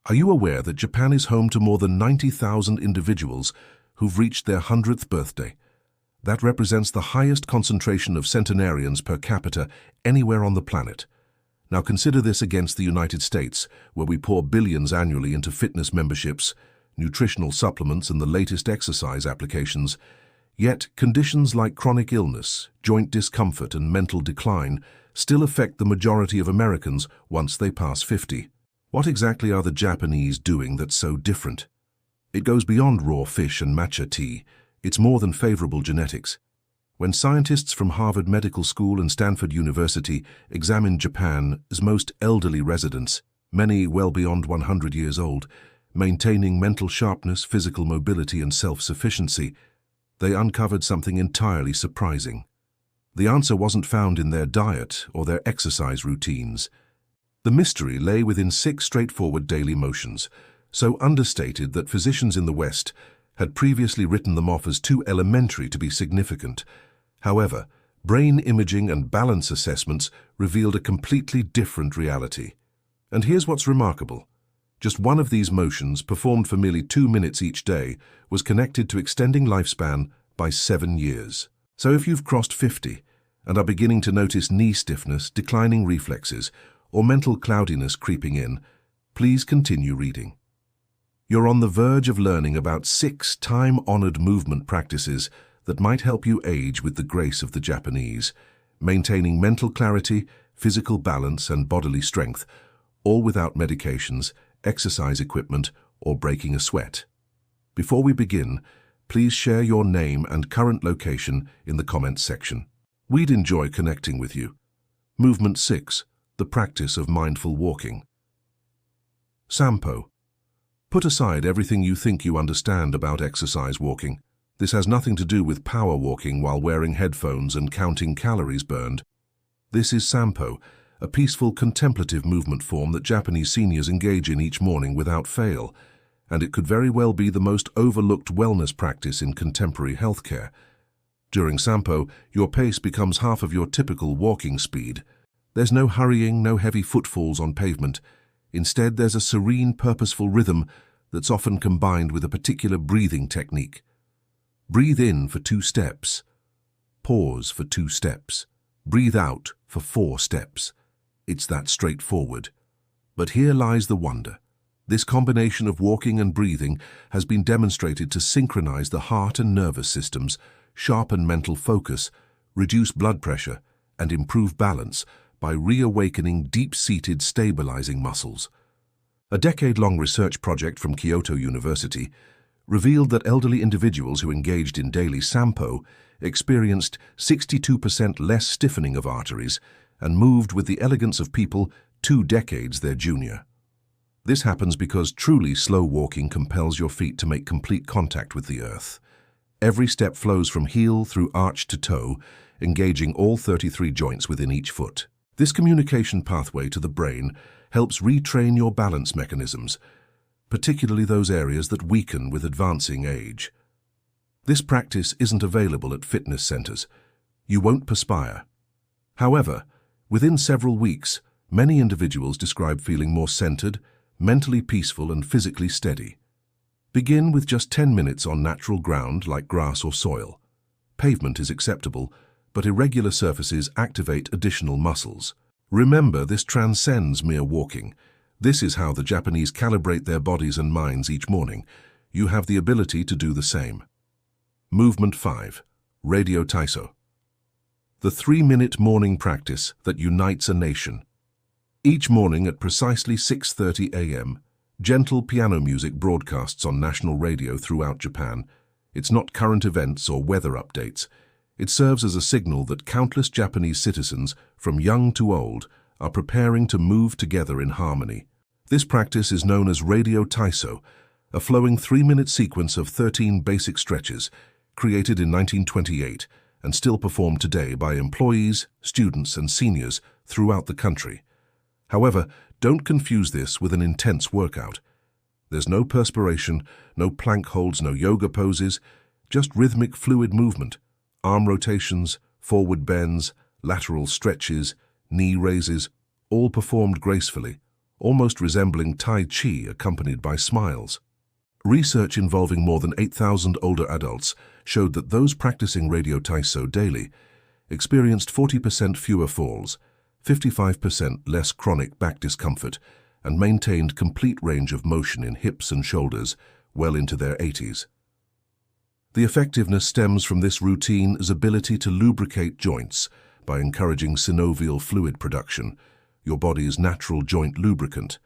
Are you aware that Japan is home to more than 90,000 individuals who've reached their 100th birthday? That represents the highest concentration of centenarians per capita anywhere on the planet. Now consider this against the United States, where we pour billions annually into fitness memberships, nutritional supplements, and the latest exercise applications. Yet, conditions like chronic illness, joint discomfort, and mental decline still affect the majority of Americans once they pass 50. What exactly are the Japanese doing that's so different? It goes beyond raw fish and matcha tea. It's more than favorable genetics. When scientists from Harvard Medical School and Stanford University examined Japan's most elderly residents, many well beyond 100 years old, maintaining mental sharpness, physical mobility, and self-sufficiency, they uncovered something entirely surprising. The answer wasn't found in their diet or their exercise routines. The mystery lay within 6 straightforward daily motions, so understated that physicians in the West had previously written them off as too elementary to be significant. However, brain imaging and balance assessments revealed a completely different reality. And here's what's remarkable. Just one of these motions, performed for merely 2 minutes each day, was connected to extending lifespan by 7 years. So if you've crossed 50 and are beginning to notice knee stiffness, declining reflexes, or mental cloudiness creeping in, please continue reading. You're on the verge of learning about 6 time-honored movement practices that might help you age with the grace of the Japanese, maintaining mental clarity, physical balance, and bodily strength, all without medications, exercise equipment, or breaking a sweat. Before we begin, please share your name and current location in the comments section. We'd enjoy connecting with you. Movement 6. The practice of mindful walking. Sampo. Put aside everything you think you understand about exercise walking. This has nothing to do with power walking while wearing headphones and counting calories burned. This is Sampo, a peaceful contemplative movement form that Japanese seniors engage in each morning without fail, and it could very well be the most overlooked wellness practice in contemporary healthcare. During Sampo, your pace becomes half of your typical walking speed. There's no hurrying, no heavy footfalls on pavement. Instead, there's a serene, purposeful rhythm that's often combined with a particular breathing technique. Breathe in for 2 steps. Pause for 2 steps. Breathe out for 4 steps. It's that straightforward. But here lies the wonder. This combination of walking and breathing has been demonstrated to synchronize the heart and nervous systems, sharpen mental focus, reduce blood pressure, and improve balance by reawakening deep-seated stabilizing muscles. A decade-long research project from Kyoto University revealed that elderly individuals who engaged in daily Sampo experienced 62% less stiffening of arteries and moved with the elegance of people 2 decades their junior. This happens because truly slow walking compels your feet to make complete contact with the earth. Every step flows from heel through arch to toe, engaging all 33 joints within each foot. This communication pathway to the brain helps retrain your balance mechanisms, particularly those areas that weaken with advancing age. This practice isn't available at fitness centers. You won't perspire. However, within several weeks, many individuals describe feeling more centered, mentally peaceful, and physically steady. Begin with just 10 minutes on natural ground like grass or soil. Pavement is acceptable, but irregular surfaces activate additional muscles. Remember, this transcends mere walking. This is how the Japanese calibrate their bodies and minds each morning. You have the ability to do the same. Movement 5. Radio Taiso. The 3-minute morning practice that unites a nation. Each morning at precisely 6:30 a.m., gentle piano music broadcasts on national radio throughout Japan. It's not current events or weather updates. It serves as a signal that countless Japanese citizens, from young to old, are preparing to move together in harmony. This practice is known as Radio Taiso, a flowing 3-minute sequence of 13 basic stretches, created in 1928 and still performed today by employees, students, and seniors throughout the country. However, don't confuse this with an intense workout. There's no perspiration, no plank holds, no yoga poses, just rhythmic fluid movement, arm rotations, forward bends, lateral stretches, knee raises, all performed gracefully, almost resembling Tai Chi accompanied by smiles. Research involving more than 8,000 older adults showed that those practicing Radio Taiso daily experienced 40% fewer falls, 55% less chronic back discomfort, and maintained complete range of motion in hips and shoulders well into their 80s. The effectiveness stems from this routine's ability to lubricate joints by encouraging synovial fluid production, your body's natural joint lubricant.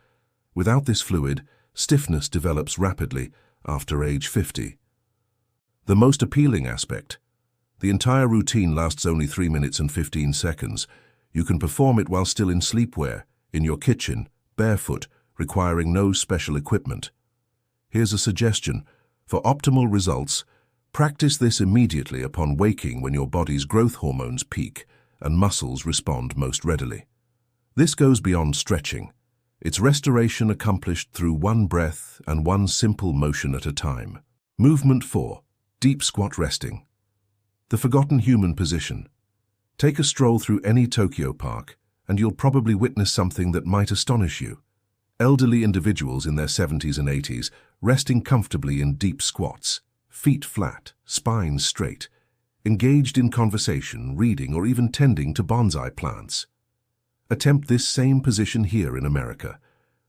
Without this fluid, stiffness develops rapidly after age 50. The most appealing aspect: the entire routine lasts only 3 minutes and 15 seconds. You can perform it while still in sleepwear, in your kitchen, barefoot, requiring no special equipment. Here's a suggestion. For optimal results, practice this immediately upon waking when your body's growth hormones peak and muscles respond most readily. This goes beyond stretching. It's restoration accomplished through one breath and one simple motion at a time. Movement 4. Deep squat resting. The forgotten human position. Take a stroll through any Tokyo park, and you'll probably witness something that might astonish you. Elderly individuals in their 70s and 80s resting comfortably in deep squats, feet flat, spines straight, engaged in conversation, reading, or even tending to bonsai plants. Attempt this same position here in America.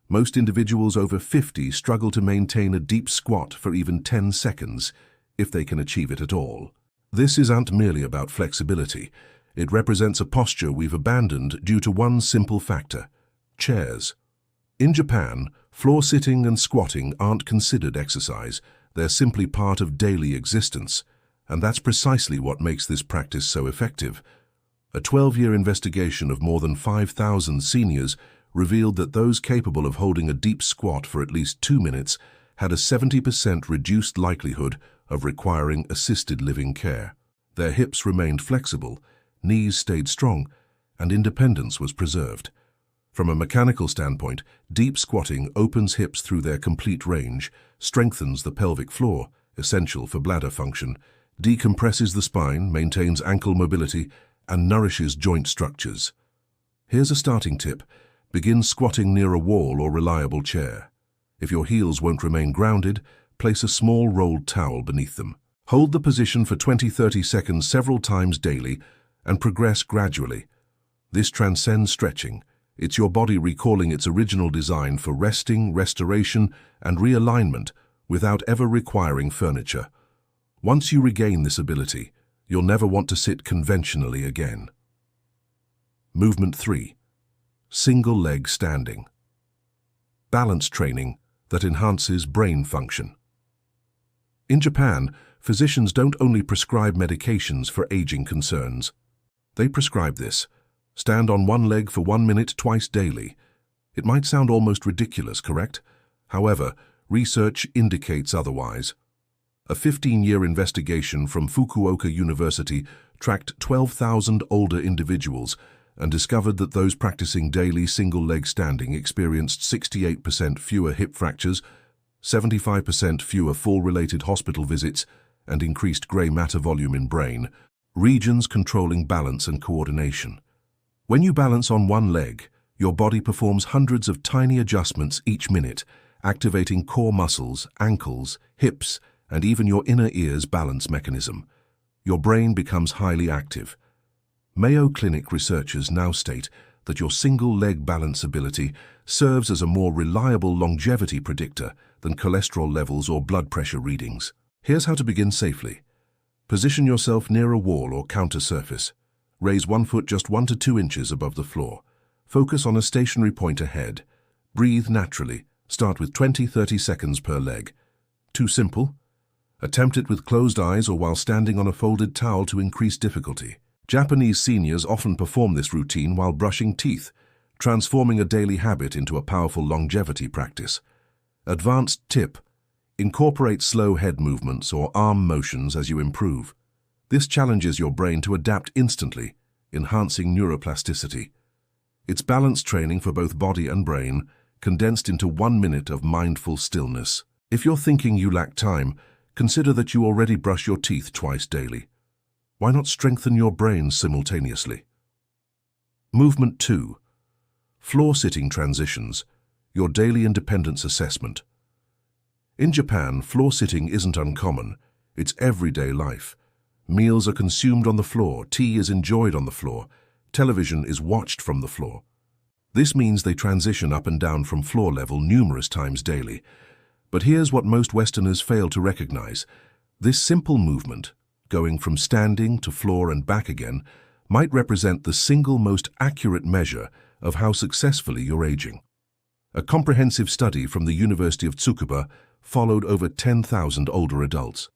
Most individuals over 50 struggle to maintain a deep squat for even 10 seconds, if they can achieve it at all. This isn't merely about flexibility. It represents a posture we've abandoned due to one simple factor: chairs. In Japan, floor sitting and squatting aren't considered exercise. They're simply part of daily existence, and that's precisely what makes this practice so effective. A 12-year investigation of more than 5,000 seniors revealed that those capable of holding a deep squat for at least 2 minutes had a 70% reduced likelihood of requiring assisted living care. Their hips remained flexible, knees stayed strong, and independence was preserved. From a mechanical standpoint, deep squatting opens hips through their complete range, strengthens the pelvic floor, essential for bladder function, decompresses the spine, maintains ankle mobility, and nourishes joint structures. Here's a starting tip. Begin squatting near a wall or reliable chair. If your heels won't remain grounded, place a small rolled towel beneath them. Hold the position for 20-30 seconds several times daily and progress gradually. This transcends stretching. It's your body recalling its original design for resting, restoration, and realignment without ever requiring furniture. Once you regain this ability, you'll never want to sit conventionally again. Movement 3. Single leg standing. Balance training that enhances brain function. In Japan, physicians don't only prescribe medications for aging concerns. They prescribe this: stand on one leg for 1 minute twice daily. It might sound almost ridiculous, correct? However, research indicates otherwise. A 15-year investigation from Fukuoka University tracked 12,000 older individuals and discovered that those practicing daily single-leg standing experienced 68% fewer hip fractures, 75% fewer fall-related hospital visits, and increased gray matter volume in brain, regions controlling balance and coordination. When you balance on one leg, your body performs hundreds of tiny adjustments each minute, activating core muscles, ankles, hips, and even your inner ear's balance mechanism. Your brain becomes highly active. Mayo Clinic researchers now state that your single-leg balance ability serves as a more reliable longevity predictor than cholesterol levels or blood pressure readings. Here's how to begin safely. Position yourself near a wall or counter surface. Raise one foot just 1 to 2 inches above the floor. Focus on a stationary point ahead. Breathe naturally. Start with 20-30 seconds per leg. Too simple? Attempt it with closed eyes or while standing on a folded towel to increase difficulty. Japanese seniors often perform this routine while brushing teeth, transforming a daily habit into a powerful longevity practice. Advanced tip: incorporate slow head movements or arm motions as you improve. This challenges your brain to adapt instantly, enhancing neuroplasticity. It's balance training for both body and brain, condensed into 1 minute of mindful stillness. If you're thinking you lack time, consider that you already brush your teeth twice daily. Why not strengthen your brain simultaneously? Movement 2. Floor sitting transitions. your daily independence assessment. In Japan, floor sitting isn't uncommon. It's everyday life. Meals are consumed on the floor, tea is enjoyed on the floor, television is watched from the floor. This means they transition up and down from floor level numerous times daily. But here's what most Westerners fail to recognize. This simple movement, going from standing to floor and back again, might represent the single most accurate measure of how successfully you're aging. A comprehensive study from the University of Tsukuba followed over 10,000 older adults.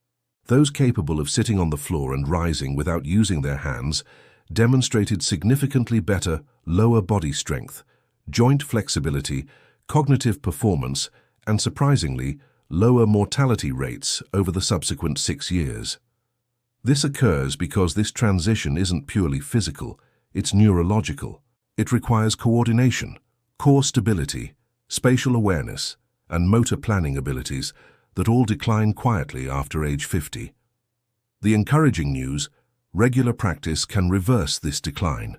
Those capable of sitting on the floor and rising without using their hands demonstrated significantly better lower body strength, joint flexibility, cognitive performance, and surprisingly, lower mortality rates over the subsequent 6 years. This occurs because this transition isn't purely physical, it's neurological. It requires coordination, core stability, spatial awareness, and motor planning abilities that all decline quietly after age 50. The encouraging news: regular practice can reverse this decline.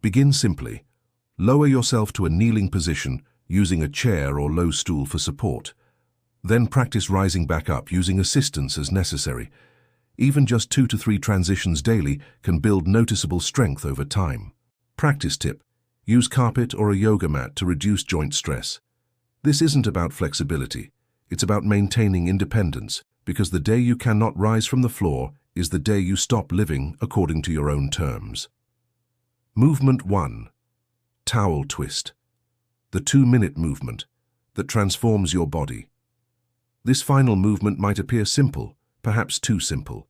Begin simply. Lower yourself to a kneeling position using a chair or low stool for support. Then practice rising back up using assistance as necessary. Even just 2 to 3 transitions daily can build noticeable strength over time. Practice tip: use carpet or a yoga mat to reduce joint stress. This isn't about flexibility. It's about maintaining independence, because the day you cannot rise from the floor is the day you stop living according to your own terms. Movement 1. Towel twist. The 2-minute movement that transforms your body. This final movement might appear simple, perhaps too simple.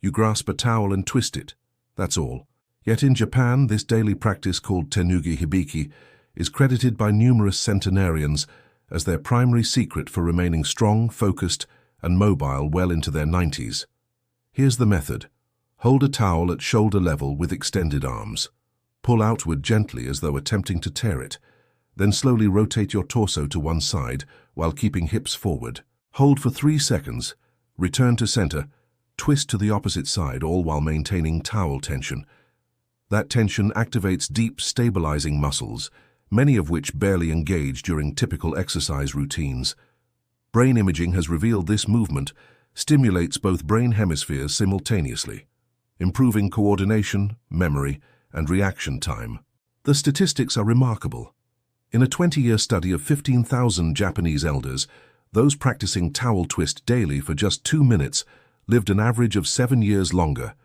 You grasp a towel and twist it, that's all. Yet in Japan, this daily practice called tenugi hibiki is credited by numerous centenarians as their primary secret for remaining strong, focused, and mobile well into their 90s. Here's the method. Hold a towel at shoulder level with extended arms. Pull outward gently as though attempting to tear it. Then slowly rotate your torso to one side while keeping hips forward. Hold for 3 seconds. Return to center. Twist to the opposite side, all while maintaining towel tension. That tension activates deep, stabilizing muscles, many of which barely engage during typical exercise routines. Brain imaging has revealed this movement stimulates both brain hemispheres simultaneously, improving coordination, memory, and reaction time. The statistics are remarkable. In a 20-year study of 15,000 Japanese elders, those practicing towel twist daily for just 2 minutes lived an average of 7 years longer.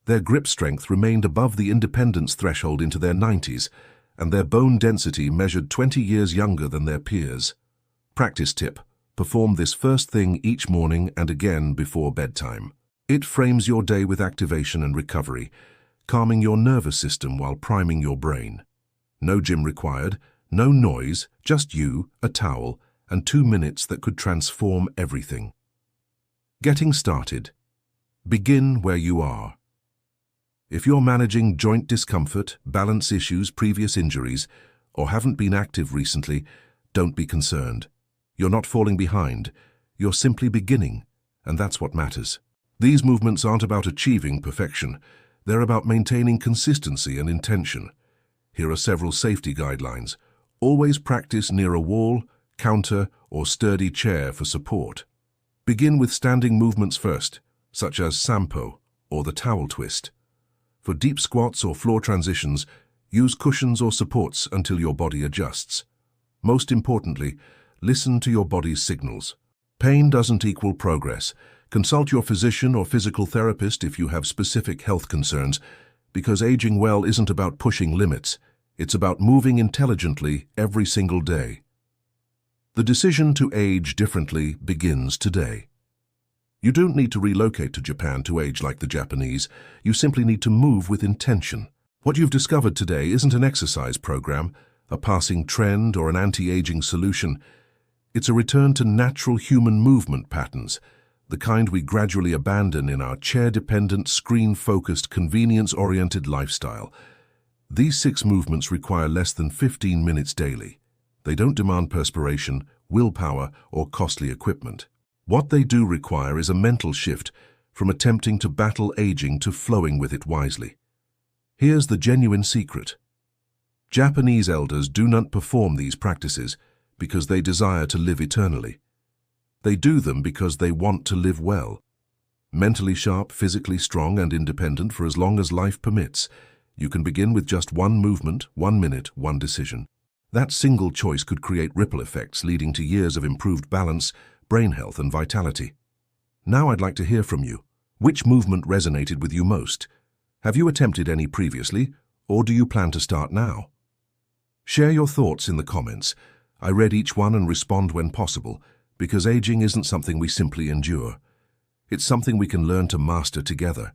Their grip strength remained above the independence threshold into their 90s, and their bone density measured 20 years younger than their peers. Practice tip: perform this first thing each morning and again before bedtime. It frames your day with activation and recovery, calming your nervous system while priming your brain. No gym required, no noise, just you, a towel, and 2 minutes that could transform everything. Getting started. Begin where you are. If you're managing joint discomfort, balance issues, previous injuries, or haven't been active recently, don't be concerned. You're not falling behind. You're simply beginning, and that's what matters. These movements aren't about achieving perfection. They're about maintaining consistency and intention. Here are several safety guidelines. Always practice near a wall, counter, or sturdy chair for support. Begin with standing movements first, such as sampo or the towel twist. For deep squats or floor transitions, use cushions or supports until your body adjusts. Most importantly, listen to your body's signals. Pain doesn't equal progress. Consult your physician or physical therapist if you have specific health concerns, because aging well isn't about pushing limits. It's about moving intelligently every single day. The decision to age differently begins today. You don't need to relocate to Japan to age like the Japanese. You simply need to move with intention. What you've discovered today isn't an exercise program, a passing trend, or an anti-aging solution. It's a return to natural human movement patterns, the kind we gradually abandon in our chair-dependent, screen-focused, convenience-oriented lifestyle. These 6 movements require less than 15 minutes daily. They don't demand perspiration, willpower, or costly equipment. What they do require is a mental shift from attempting to battle aging to flowing with it wisely. Here's the genuine secret. Japanese elders do not perform these practices because they desire to live eternally. They do them because they want to live well. Mentally sharp, physically strong and independent for as long as life permits, you can begin with just one movement, 1 minute, one decision. That single choice could create ripple effects leading to years of improved balance, brain health and vitality. Now I'd like to hear from you. Which movement resonated with you most? Have you attempted any previously, or do you plan to start now? Share your thoughts in the comments. I read each one and respond when possible, because aging isn't something we simply endure. It's something we can learn to master together.